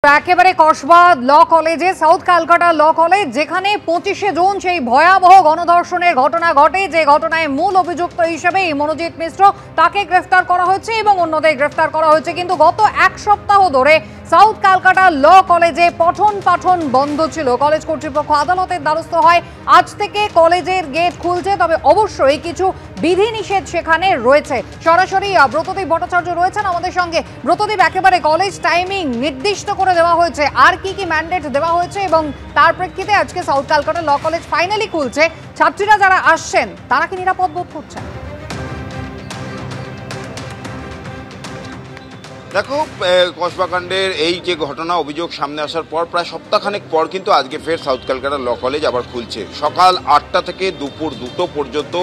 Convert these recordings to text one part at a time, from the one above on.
একেবারে কসবা ল কলেজে south Calcutta Law college যেখানে 25শে জুন সেই ভয়াবহ গণধর্ষণের ঘটনা ঘটে, যে ঘটনায় মূল অভিযুক্ত হিসেবে মনোজিৎ মিশ্র তাকে গ্রেফতার করা হয়েছে এবং অন্যদের গ্রেফতার করা হয়েছে। কিন্তু গত এক সপ্তাহ ধরে সাউথ ক্যালকাটা ল কলেজে পঠন পাঠন বন্ধ ছিল। কলেজ কর্তৃপক্ষ আদালতের দ্বারস্থ হয়, আজ থেকে কলেজের গেট খুলছে, তবে অবশ্যই কিছু বিধিনিষেধ সেখানে রয়েছে। সরাসরি ব্রতদীপ ভট্টাচার্য রয়েছেন আমাদের সঙ্গে। ব্রতদীপ, একেবারে কলেজ টাইমিং নির্দিষ্ট করে দেওয়া হয়েছে, আর কি কি ম্যান্ডেট দেওয়া হয়েছে এবং তার প্রেক্ষিতে আজকে South Calcutta Law College finally খুলছে, ছাত্রীরা যারা আসছেন তারা কি নিরাপদ বোধ করছেন? দেখো, কসবাকাণ্ডের এই যে ঘটনা অভিযোগ সামনে আসার পর প্রায় সপ্তাহখানেক পর কিন্তু আজকে ফের সাউথ ক্যালকাটা ল কলেজ আবার খুলছে। সকাল 8টা থেকে দুপুর 2টো পর্যন্ত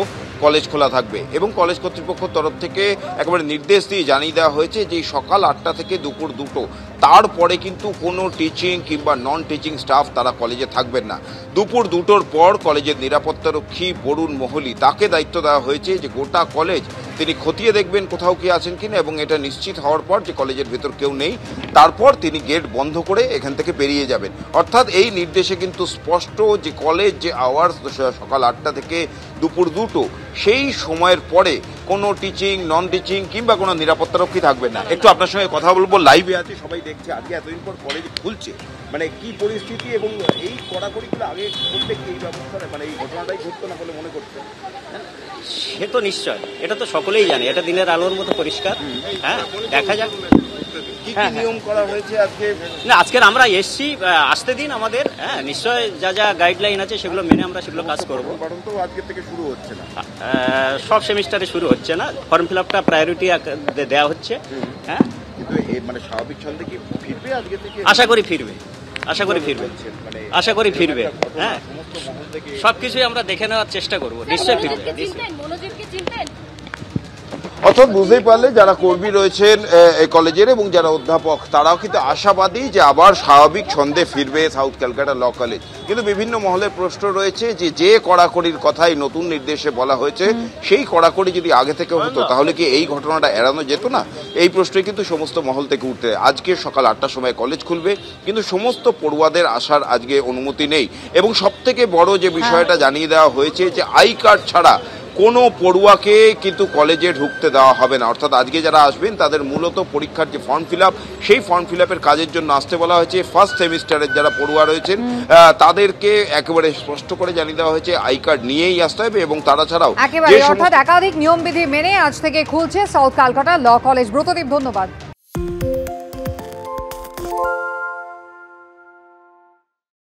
কলেজ খোলা থাকবে এবং কলেজ কর্তৃপক্ষের তরফ থেকে একেবারে নির্দেশ দিয়ে জানিয়ে দেওয়া হয়েছে যে সকাল 8টা থেকে দুপুর 2টো, তারপরে কিন্তু কোনো টিচিং কিংবা নন টিচিং স্টাফ তারা কলেজে থাকবেন না। দুপুর 2টোর পর কলেজের নিরাপত্তারক্ষী বরুণ মোহলি, তাকে দায়িত্ব দেওয়া হয়েছে যে গোটা কলেজ তিনি খতিয়ে দেখবেন কোথাও কি আছেন কিনা, এবং এটা নিশ্চিত হওয়ার পর যে কলেজের ভেতর কেউ নেই তারপর তিনি গেট বন্ধ করে এখান থেকে বেরিয়ে যাবেন। অর্থাৎ এই নির্দেশে কিন্তু স্পষ্ট যে কলেজ যে আওয়ার্স সকাল 8টা থেকে দুপুর 2টো, সেই সময়ের পরে কোনো টিচিং নন টিচিং কিংবা কোনো নিরাপত্তারক্ষী থাকবে না। একটু আপনার সঙ্গে কথা বলবো, লাইভে আছে, সবাই দেখছে আজকে এতদিন পর কলেজ খুলছে, মানে কি পরিস্থিতি এবং এই কড়াকড়িগুলো আগে করতে কি এই ব্যবস্থা, মানে এই ঘটনাটাই ঘটতো না বলে মনে করছে? সে তো নিশ্চয়, এটা তো সকলেই জানে, এটা দিনের আলোর মতো পরিষ্কার। হ্যাঁ, দেখা যাক কি কি নিয়ম করা হয়েছে আজকে। না, আজকের আমরা এসছি, আসতে দিন আমাদের। হ্যাঁ, নিশ্চয় যা যা গাইডলাইন আছে সেগুলো মেনে আমরা সেগুলো কাজ করবো। কারণ তো আজকে থেকে শুরু হচ্ছে না, সব সেমিস্টারে শুরু হচ্ছে না, ফর্ম ফিল আপটা প্রায়োরিটি দেওয়া হচ্ছে। হ্যাঁ, কিন্তু মানে স্বাভাবিক ছন্দে কি ফিরবে আজকে থেকে? আশা করি ফিরবে, আশা করি ফিরবে, আশা করি ফিরবে। হ্যাঁ, সবকিছুই আমরা দেখে নেওয়ার চেষ্টা করবো, নিশ্চয় ফিরবে। অর্থাৎ বুঝতেই পারলে যারা কর্মী রয়েছেন এই কলেজের এবং যারা অধ্যাপক, তারাও কিন্তু আশাবাদী যে আবার স্বাভাবিক ছন্দে ফিরবে সাউথ ক্যালকাটা ল কলেজ। কিন্তু বিভিন্ন মহলের প্রশ্ন রয়েছে যে যে কড়াকড়ির কথাই নতুন নির্দেশে বলা হয়েছে, সেই কড়াকড়ি যদি আগে থেকে হতো তাহলে কি এই ঘটনাটা এড়ানো যেত না? এই প্রশ্নে কিন্তু সমস্ত মহল থেকে উঠতে। আজকে সকাল 8টার সময় কলেজ খুলবে, কিন্তু সমস্ত পড়ুয়াদের আসার আজকে অনুমতি নেই। এবং সব থেকে বড় যে বিষয়টা জানিয়ে দেওয়া হয়েছে যে আই কার্ড ছাড়া কোনো পড়ুয়াকে কিন্তু কলেজে ঢুকতে দেওয়া হবে না। অর্থাৎ আজকে যারা আসবেন তাদের মূলত পরীক্ষার যে ফর্ম ফিল আপ, সেই ফর্ম ফিল আপের কাজের জন্য আসতে বলা হয়েছে। ফার্স্ট সেমিস্টারের যারা পড়ুয়া রয়েছেন তাদেরকে একেবারে স্পষ্ট করে জানিয়ে দেওয়া হয়েছে আই কার্ড নিয়েই আসতে হবে, এবং তারা ছাড়াও একেবারে অর্থাৎ একাধিক নিয়মবিধি মেনে আজ থেকে খুলছে South Calcutta Law College. Bratadip, ধন্যবাদ।